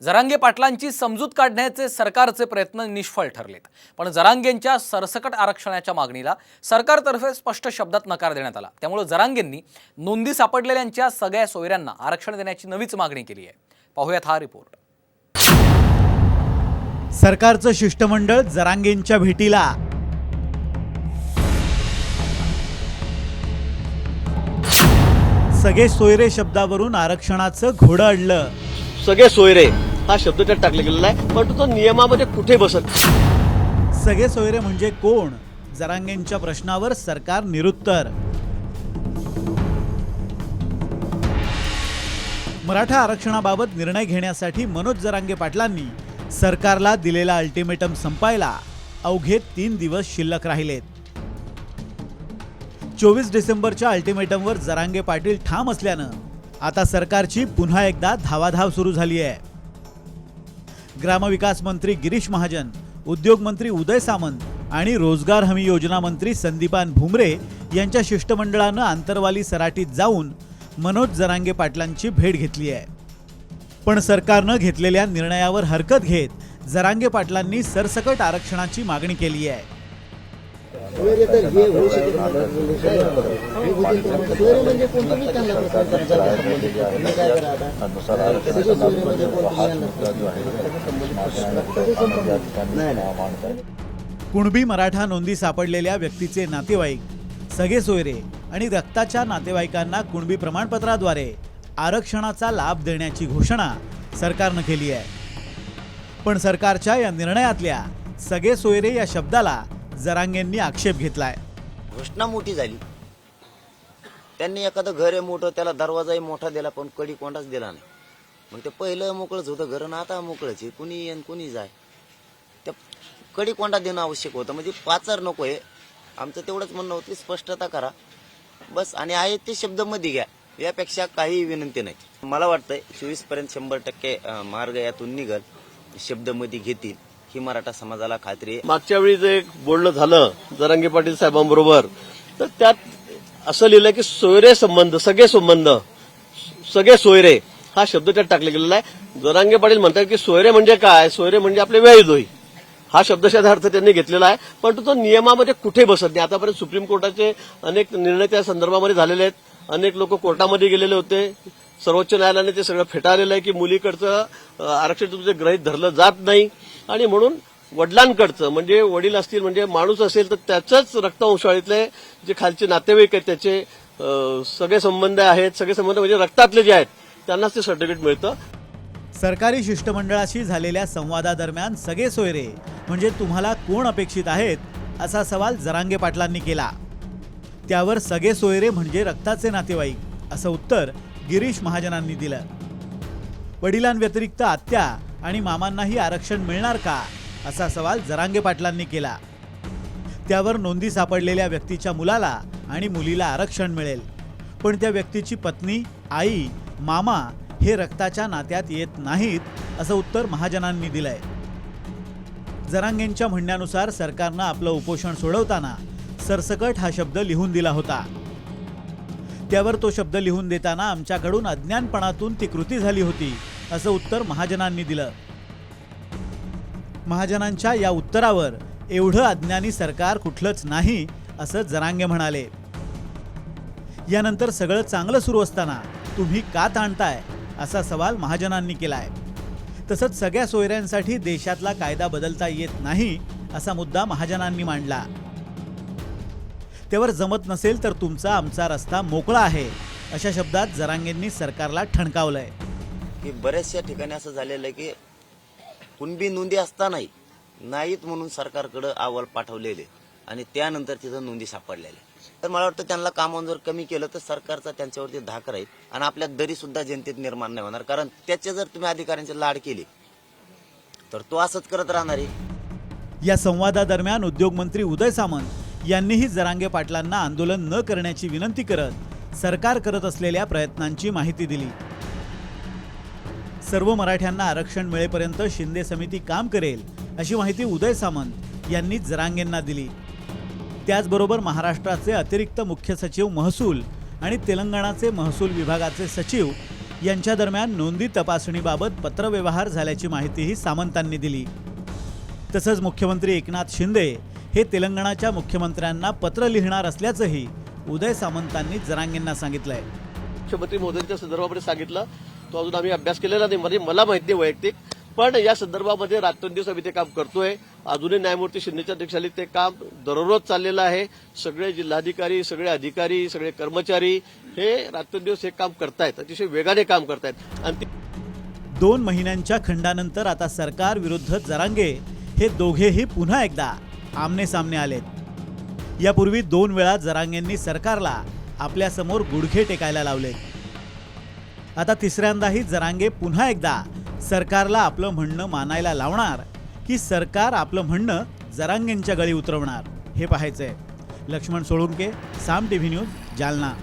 जरांगे पाटलांची समजूत काढण्याचे सरकारचे प्रयत्न निष्फळ ठरलेत। पण जरांगेंच्या सरसकट आरक्षणाच्या मागणीला सरकारतर्फे स्पष्ट शब्दात नकार देण्यात आला। त्यामुळे जरांगेंनी नोंदी सापडलेल्यांच्या सगळ्या सोयऱ्यांना आरक्षण देण्याची नवीच मागणी केली आहे। पाहूयात हा रिपोर्ट। सरकारचं शिष्टमंडळ जरांगेंच्या भेटीला। सगळे सोयरे शब्दावरून आरक्षणाचं घोडं अडलं। सगळे सोयरे हा शब्द त्यात टाकला गेलेला आहे, पण तो नियमामध्ये कुठे बसत? सगळे सोयरे म्हणजे कोण? जरांगेंच्या प्रश्नावर सरकार निरुत्तर। मराठा आरक्षणाबाबत निर्णय घेण्यासाठी मनोज जरांगे पाटलांनी सरकारला दिलेला अल्टिमेटम संपायला अवघे 3 दिवस शिल्लक राहिलेत। 24 डिसेंबरच्या अल्टिमेटमवर जरांगे पाटील ठाम असल्यानं आता सरकारची पुन्हा एकदा धावाधाव सुरू झाली आहे। ग्रामविकास मंत्री गिरीश महाजन, उद्योग मंत्री उदय सामंत आणि रोजगार हमी योजना मंत्री संदीपान भुमरे यांच्या शिष्टमंडळानं आंतरवाली सराटीत जाऊन मनोज जरांगे पाटलांची भेट घेतली आहे। पण सरकारनं घेतलेल्या निर्णयावर हरकत घेत जरांगे पाटलांनी सरसकट आरक्षणाची मागणी केली आहे। कुणबी मराठा नोंदी सापडलेल्या व्यक्तीचे नातेवाईक, सगळे सोयरे आणि रक्ताच्या नातेवाईकांना कुणबी प्रमाणपत्राद्वारे आरक्षणाचा लाभ देण्याची घोषणा सरकारनं केली आहे। पण सरकारच्या या निर्णयातल्या सगळे सोयरे या शब्दाला जरांगेंनी आक्षेप घेतलाय। घोषणा मोठी झाली, त्यांनी एखादं घर आहे मोठं, त्याला दरवाजाही मोठा दिला पण कडी कोंडाच दिला नाही। मग ते पहिलं मोकळंच होतं घर ना, आता मोकळंच आहे, कुणी येईन कुणी जाय, त्या कडी कोंडा देणं आवश्यक होतं। म्हणजे पाचार नको आहे, आमचं तेवढंच म्हणणं होतं, स्पष्टता करा बस, आणि आहे ते शब्द मध्ये घ्या, यापेक्षा काही विनंती नाही। मला वाटतंय 24 पर्यंत 100% मार्ग यातून निघल, शब्द मध्ये घेतील ही मराठा समाजाला खात्री आहे। मागच्या वेळी जे बोलणं झालं जरांगे पाटील साहेबांबरोबर, तर त्यात असं लिहिलं की सोयरे संबंध, सगळे संबंध, सगळे सोयरे हा शब्द त्यात टाकला गेलेला आहे। जरांगे पाटील म्हणतात की सोयरे म्हणजे काय? सोयरे म्हणजे आपले व्यायदोही हा शब्दशः अर्थ त्यांनी घेतलेला आहे, पण तो नियमामध्ये कुठे बसत नाही। आतापर्यंत सुप्रीम कोर्टाचे अनेक निर्णय त्या संदर्भामध्ये झालेले आहेत, अनेक लोक कोर्टामध्ये गेलेले होते, सर्वोच्च न्यायालयाने ते सगळं फेटाळलेलं आहे की मुलीकडचं आरक्षण तुमचं गृहीत धरलं जात नाही, आणि म्हणून वडिलांकडचं म्हणजे वडील असतील म्हणजे माणूस असेल तर त्याच्याच रक्तवंशाळीतले जे खालचे नातेवाईक आहेत त्याचे सगळे संबंध आहेत, सगळे संबंध म्हणजे रक्तातले जे आहेत त्यांनाच ते सर्टिफिकेट मिळतं। सरकारी शिष्टमंडळाशी झालेल्या संवादादरम्यान सगळे सोयरे म्हणजे तुम्हाला कोण अपेक्षित आहेत असा सवाल जरांगे पाटलांनी केला। त्यावर सगळे सोयरे म्हणजे रक्ताचे नातेवाईक असं उत्तर गिरीश महाजनांनी दिलं। वडिलांव्यतिरिक्त आत्या आणि मामांनाही आरक्षण मिळणार का असा सवाल जरांगे पाटलांनी केला। त्यावर नोंदी सापडलेल्या व्यक्तीच्या मुलाला आणि मुलीला आरक्षण मिळेल, पण त्या व्यक्तीची पत्नी, आई, मामा हे रक्ताच्या नात्यात येत नाहीत असं उत्तर महाजनांनी दिलंय। जरांगेंच्या म्हणण्यानुसार सरकारनं आपलं उपोषण सोडवताना सरसकट हा शब्द लिहून दिला होता। त्यावर तो शब्द लिहून देताना आमच्याकडून अज्ञानपणातून ती कृती झाली होती असं उत्तर महाजनांनी दिलं। महाजनांच्या या उत्तरावर एवढं अज्ञानी सरकार कुठलंच नाही असं जरांगे म्हणाले। यानंतर सगळं चांगलं सुरू असताना तुम्ही का ताणताय असा सवाल महाजनांनी केलाय। तसंच सगळ्या सोयऱ्यांसाठी देशातला कायदा बदलता येत नाही असा मुद्दा महाजनांनी मांडला। त्यावर जमत नसेल तर तुमचा आमचा रस्ता मोकळा आहे अशा शब्दात जरांगेंनी सरकारला ठणकावलंय। की बऱ्याचशा ठिकाणी असं झालेलं आहे की कुणबी नोंदी असतानाही नाहीत म्हणून सरकारकडे अहवाल पाठवलेले आणि त्यानंतर तिथं नोंदी सापडलेल्या। तर मला वाटतं त्यांना कामावर जर कमी केलं तर सरकारचा त्यांच्यावरती धाक राहील आणि आपल्या दरी सुद्धा जनतेत निर्माण नाही होणार, कारण त्याचे जर तुम्ही अधिकाऱ्यांचे लाड केले तर तो असंच करत राहणार आहे। या संवादादरम्यान उद्योग मंत्री उदय सामंत यांनीही जरांगे पाटलांना आंदोलन न करण्याची विनंती करत सरकार करत असलेल्या प्रयत्नांची माहिती दिली। सर्व मराठ्यांना आरक्षण मिळेपर्यंत शिंदे समिती काम करेल अशी माहिती उदय सामंत यांनी जरांगेंना दिली। त्याचबरोबर महाराष्ट्राचे अतिरिक्त मुख्य सचिव महसूल आणि तेलंगणाचे महसूल विभागाचे सचिव यांच्या दरम्यान नोंदी तपासणीबाबत पत्रव्यवहार झाल्याची माहितीही सामंतांनी दिली. तसंच मुख्यमंत्री एकनाथ शिंदे हे तेलंगणाच्या मुख्यमंत्र्यांना पत्र लिहिणार असल्याचंही उदय सामंतांनी जरांगेंना सांगितलंय. मुख्यमंत्री मोदींच्या संदर्भामध्ये सांगितलं, तो अजून आम्ही अभ्यास केलेला नाही, म्हणजे मला माहिती नाही वैयक्तिक, पण या संदर्भामध्ये रात्रंदिवस आम्ही ते काम करतोय. अजूनही न्यायमूर्ती शिंदेच्या अध्यक्षतेखाली ते काम दररोज चाललेलं आहे. सगळे जिल्हाधिकारी, सगळे अधिकारी, सगळे कर्मचारी हे रात्रंदिवस हे काम करतायत, अतिशय वेगाने काम करतायत. आणि 2 महिन्यांच्या खंडानंतर आता सरकार विरुद्ध जरांगे हे दोघेही पुन्हा एकदा आमने सामने आलेत. यापूर्वी 2 वेळा जरांगेंनी सरकारला आपल्या समोर गुडघे टेकायला लावले. आता तिसऱ्यांदाही जरांगे पुन्हा एकदा सरकारला आपलं म्हणणं मानायला लावणार की सरकार आपलं म्हणणं जरांगेंच्या गळी उतरवणार हे पाहायचंय. लक्ष्मण सोळुंके, साम टीव्ही न्यूज, जालना.